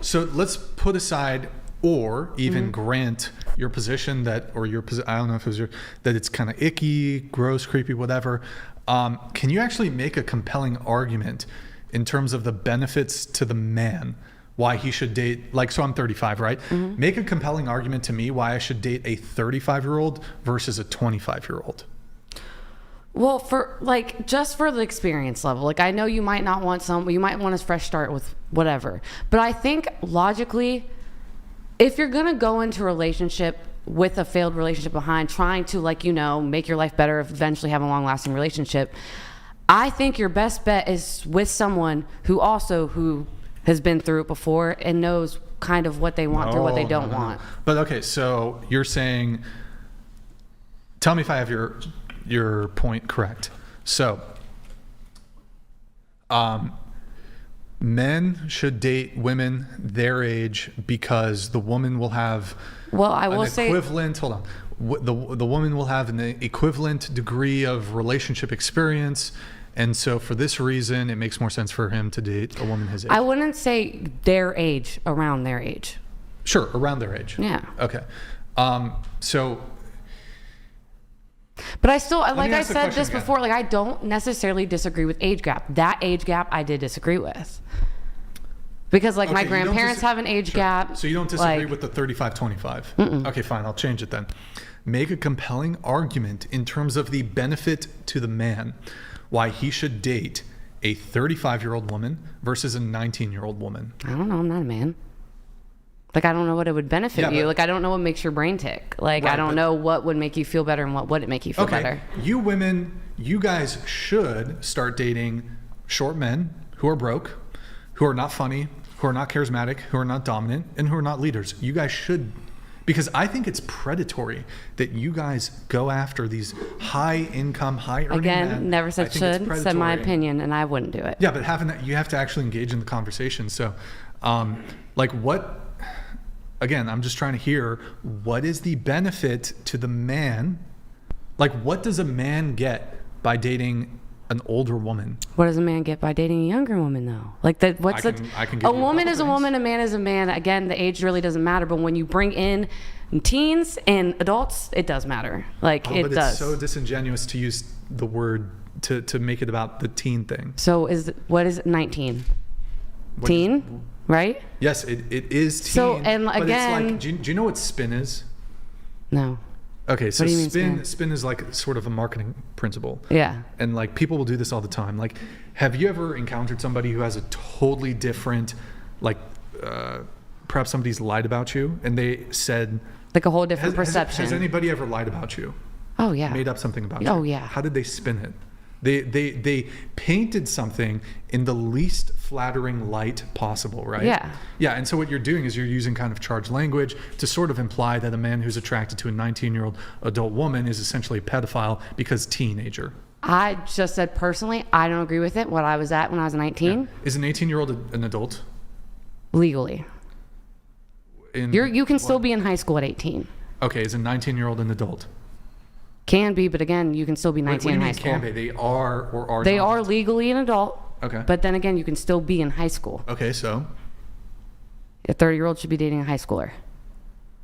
So let's put aside or even grant your position that, or your position, I don't know if it was that it's kind of icky, gross, creepy, whatever. Can you actually make a compelling argument in terms of the benefits to the man, why he should date, like, so I'm 35, right? Make a compelling argument to me why I should date a 35-year-old versus a 25-year-old. Well, for like, just for the experience level, like I know you might not want you might want a fresh start with whatever, but I think logically, if you're going to go into a relationship with a failed relationship behind, trying to, like, you know, make your life better, eventually have a long lasting relationship, I think your best bet is with someone who has been through it before and knows kind of what they want through what they don't want. But okay, so you're saying, tell me if I have your point correct. So, men should date women their age because the woman will have equivalent. Hold on. The woman will have an equivalent degree of relationship experience, and so for this reason, it makes more sense for him to date a woman his age. I wouldn't say their age, around their age. Sure, around their age. Yeah. Okay. So. But I still, like I said this before, like I don't necessarily disagree with age gap. That age gap I did disagree with. Because like my grandparents have an age gap. So you don't disagree with the 35-25? Okay, fine. I'll change it then. Make a compelling argument in terms of the benefit to the man why he should date a 35-year-old woman versus a 19-year-old woman. I don't know. I'm not a man. Like, I don't know what it would benefit you. Like, I don't know what makes your brain tick. Like, I don't know what would make you feel better and what wouldn't make you feel better. You women, you guys should start dating short men who are broke, who are not funny, who are not charismatic, who are not dominant, and who are not leaders. You guys should, because I think it's predatory that you guys go after these high income, high earning men. Again, never said should, said my opinion, and I wouldn't do it. Yeah, but you have to actually engage in the conversation. So, like what... Again, I'm just trying to hear, what is the benefit to the man? Like, what does a man get by dating an older woman? What does a man get by dating a younger woman, though? Like, a woman is a woman, a man is a man. Again, the age really doesn't matter. But when you bring in teens and adults, it does matter. Like, it does. It's so disingenuous to use the word to make it about the teen thing. So what is 19? Teen? Right? Yes, it is teen. So, and but again, it's like, do you know what spin is? No. Okay, so spin is like sort of a marketing principle. Yeah. And like people will do this all the time. Like, have you ever encountered somebody who has a totally different, like, perhaps somebody's lied about you and they said, like a whole different perception. Has anybody ever lied about you? Oh yeah. Made up something about you? Oh yeah. How did they spin it? They painted something in the least flattering light possible, right? Yeah. Yeah, and so what you're doing is you're using kind of charged language to sort of imply that a man who's attracted to a 19-year-old adult woman is essentially a pedophile because teenager. I just said personally, I don't agree with it. What I was at when I was 19. Yeah. Is an 18-year-old an adult? Legally. You can still be in high school at 18. Okay, is a 19-year-old an adult? Can be, but again, you can still be 19 in high school. Can be? They are or are They not? are legally an adult. Okay. But then again, you can still be in high school. Okay, so? A 30-year-old should be dating a high schooler.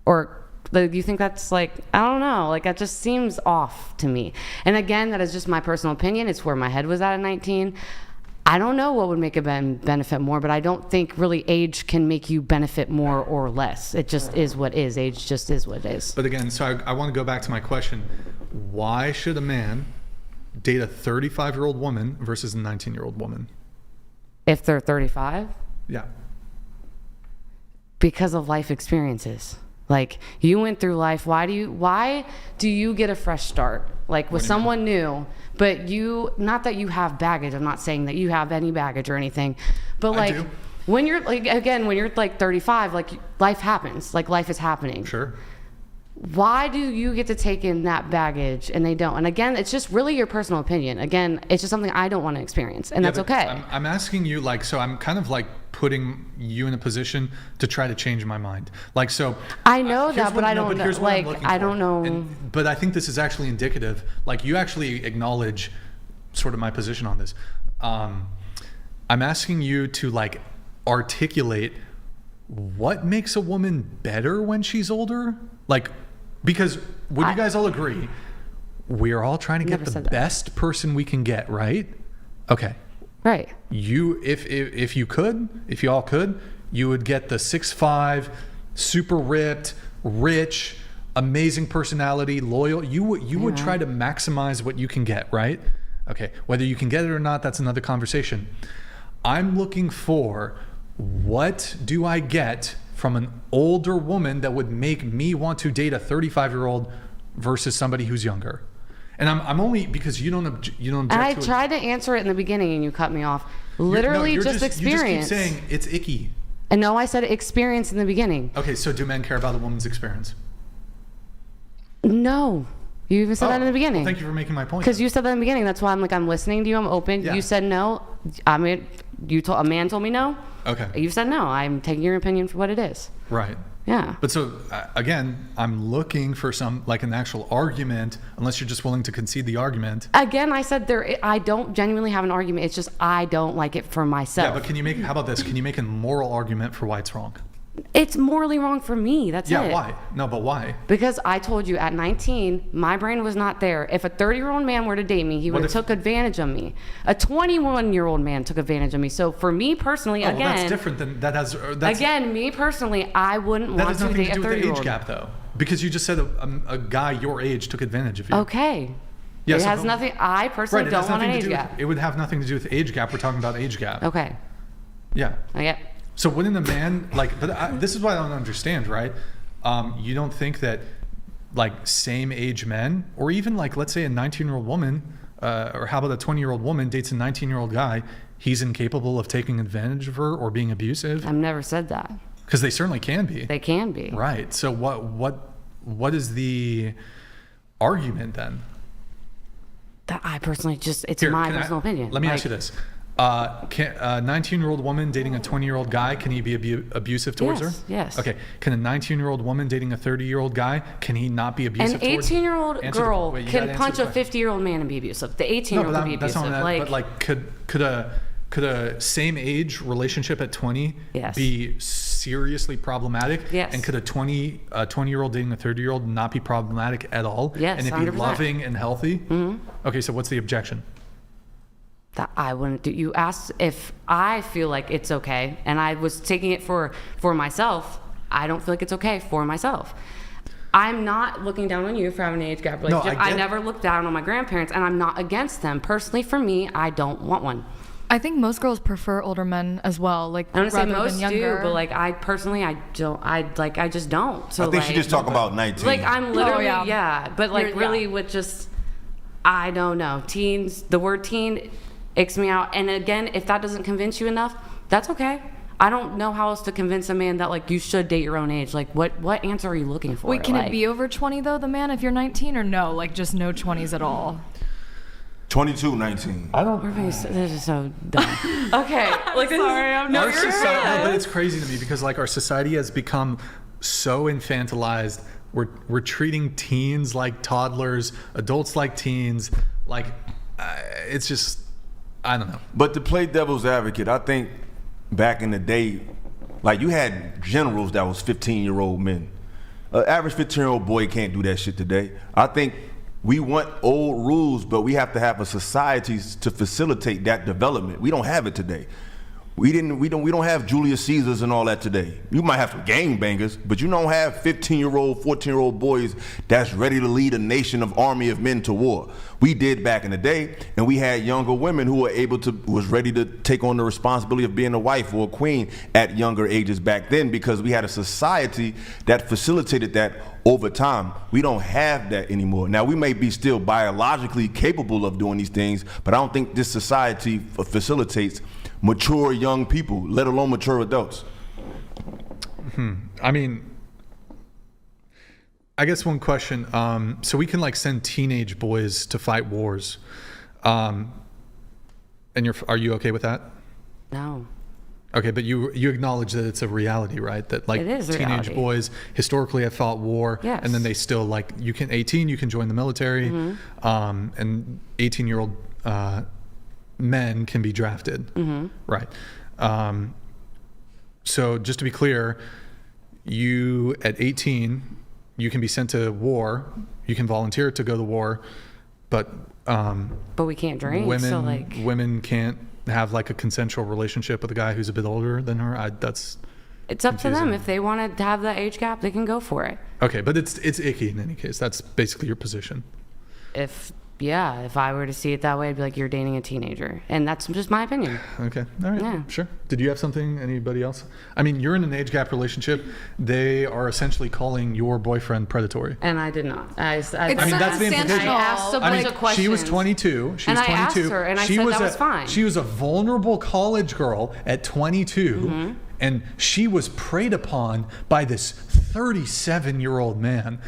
Or you think that's like, I don't know, like that just seems off to me. And again, that is just my personal opinion. It's where my head was at 19. I don't know what would make a benefit more, but I don't think really age can make you benefit more or less. It just is what is. Age just is what it is. But again, so I want to go back to my question. Why should a man date a 35-year-old woman versus a 19-year-old woman? If they're 35? Yeah. Because of life experiences. Like, you went through life. Why do you get a fresh start? Like with someone new, but not that you have baggage. I'm not saying that you have any baggage or anything, but like when you're like, again, when you're like 35, like life happens, like life is happening. Sure. Why do you get to take in that baggage and they don't? And again, it's just really your personal opinion. Again, it's just something I don't want to experience, and that's okay. I'm asking you, like, so I'm kind of like putting you in a position to try to change my mind. Like, so I know that, but I don't know. Like, I don't know. But I think this is actually indicative. Like, you actually acknowledge sort of my position on this. I'm asking you to like articulate what makes a woman better when she's older? Like, because would you guys all agree we're all trying to get the best person we can get, right? Okay. Right. If you all could, you would get the 6'5", super ripped, rich, amazing personality, loyal. You would try to maximize what you can get, right? Okay. Whether you can get it or not, that's another conversation. I'm looking for, what do I get from an older woman that would make me want to date a 35-year-old versus somebody who's younger? And I'm only, because you don't object and I tried to answer it in the beginning and you cut me off. Literally just experience. You just keep saying it's icky. And no, I said experience in the beginning. Okay, so do men care about a woman's experience? No. You even said that in the beginning. Well, thank you for making my point. Because you said that in the beginning. That's why I'm listening to you. I'm open. Yeah. You said no. I mean, a man told me no. Okay. You said no. I'm taking your opinion for what it is. Right. Yeah. But so, again, I'm looking for an actual argument, unless you're just willing to concede the argument. Again, I said I don't genuinely have an argument. It's just I don't like it for myself. Yeah, but how about this? Can you make a moral argument for why it's wrong? It's morally wrong for me. That's it. Yeah, why? No, but why? Because I told you at 19, my brain was not there. If a 30-year-old man were to date me, he would have took advantage of me. A 21-year-old man took advantage of me. So for me personally, again, that's different than that. Again, me personally, I wouldn't want to date a 30-year-old. That has nothing to do with the age gap, though, because you just said a guy your age took advantage of you. Okay. Yeah, it has nothing. I personally don't want an age gap. It would have nothing to do with age gap. We're talking about age gap. Okay. Yeah. Okay. So wouldn't a man this is what I don't understand, right? You don't think that same age men, or even let's say a 19-year-old woman, or how about a 20-year-old woman dates a 19-year-old guy, he's incapable of taking advantage of her or being abusive? I've never said that. Because they certainly can be. They can be. Right. So what is the argument then? That I personally it's my personal opinion. Let me ask you this. Can a 19-year-old woman dating a 20-year-old guy, can he be abusive towards her? Yes. Okay. Can a 19-year-old woman dating a 30-year-old guy, can he not be abusive towards her? An 18-year-old girl can punch a 50-year-old man and be abusive. The 18-year-old can be abusive. But could a same age relationship at 20 be seriously problematic? Yes. And could a 20-year-old dating a 30-year-old not be problematic at all? Yes, and it 100%. be loving and healthy? Mm-hmm. Okay, so what's the objection? That I wouldn't do. You asked if I feel like it's okay, and I was taking it for myself. I don't feel like it's okay for myself. I'm not looking down on you for having an age gap relationship. I never looked down on my grandparents, and I'm not against them. Personally, for me, I don't want one. I think most girls prefer older men as well. I don't say most do, but I personally, I don't. I just don't. So I think she just talking about 19. I'm literally but really with just, I don't know. Teens. The word teen icks me out. And again, if that doesn't convince you enough, that's okay. I don't know how else to convince a man that you should date your own age. What answer are you looking for? Wait, can it be over 20 though, the man, if you're 19, or no? Just no 20s at all? 22, 19. I don't. This is so dumb. Okay. Sorry, I'm not sure. But it's crazy to me because our society has become so infantilized. We're treating teens like toddlers, adults like teens. It's just, I don't know. But to play devil's advocate, I think back in the day, you had generals that was 15-year-old men. An average 15-year-old boy can't do that shit today. I think we want old rules, but we have to have a society to facilitate that development. We don't have it today. We don't have Julius Caesars and all that today. You might have some gangbangers, but you don't have 15-year-old, 14-year-old boys that's ready to lead a nation of army of men to war. We did back in the day, and we had younger women who was ready to take on the responsibility of being a wife or a queen at younger ages back then, because we had a society that facilitated that over time. We don't have that anymore. Now, we may be still biologically capable of doing these things, but I don't think this society facilitates mature young people, let alone mature adults. I mean, I guess one question. So we can send teenage boys to fight wars. And are you okay with that? No. Okay, but you acknowledge that it's a reality, right? That it is teenage reality. Boys historically have fought war, yes. And then they still 18, you can join the military, and 18-year-old men can be drafted, right? so just to be clear, you at 18, you can be sent to war. You can volunteer to go to war, but we can't drink. women So like, women can't have like a consensual relationship with a guy who's a bit older than her. That's it's up to them. confusing. If they want to have that age gap, they can go for it. okay, but it's icky in any case. That's basically your position. If I were to see it that way, I'd be like, you're dating a teenager, and that's just my opinion. Okay. All right. Yeah. Sure. Did you have something? Anybody else? I mean, you're in an age gap relationship. They are essentially calling your boyfriend predatory. And I did not. I mean, that's the implication. I asked a bunch of questions. She was 22. She And was I 22. asked her, and I she said was that was fine. She was a vulnerable college girl at 22, Mm-hmm. and she was preyed upon by this 37-year-old man.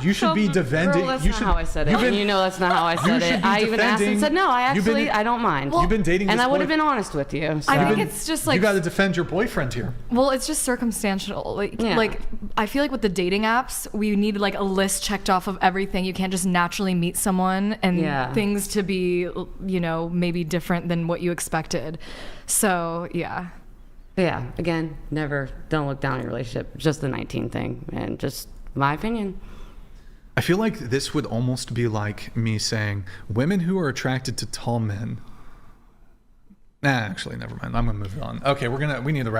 You should be defending. Girl, that's you not should, how I said it. you've been- You know that's not how I said should it. be I even asked and defending- said, no, I you've been- actually, I don't mind. You've been dating and this I would have boy- been honest with you. So. I think it's just like you got to defend your boyfriend here. Well, it's just circumstantial. Yeah. Like I feel like with the dating apps, we need like a list checked off of everything. You can't just naturally meet someone and Yeah. things to be, maybe different than what you expected. So, yeah. Yeah, again, don't look down on your relationship. Just the 19 thing, and just my opinion. I feel like this would almost be like me saying women who are attracted to tall men. Nah, actually, never mind. I'm gonna move on. Okay, we need to wrap.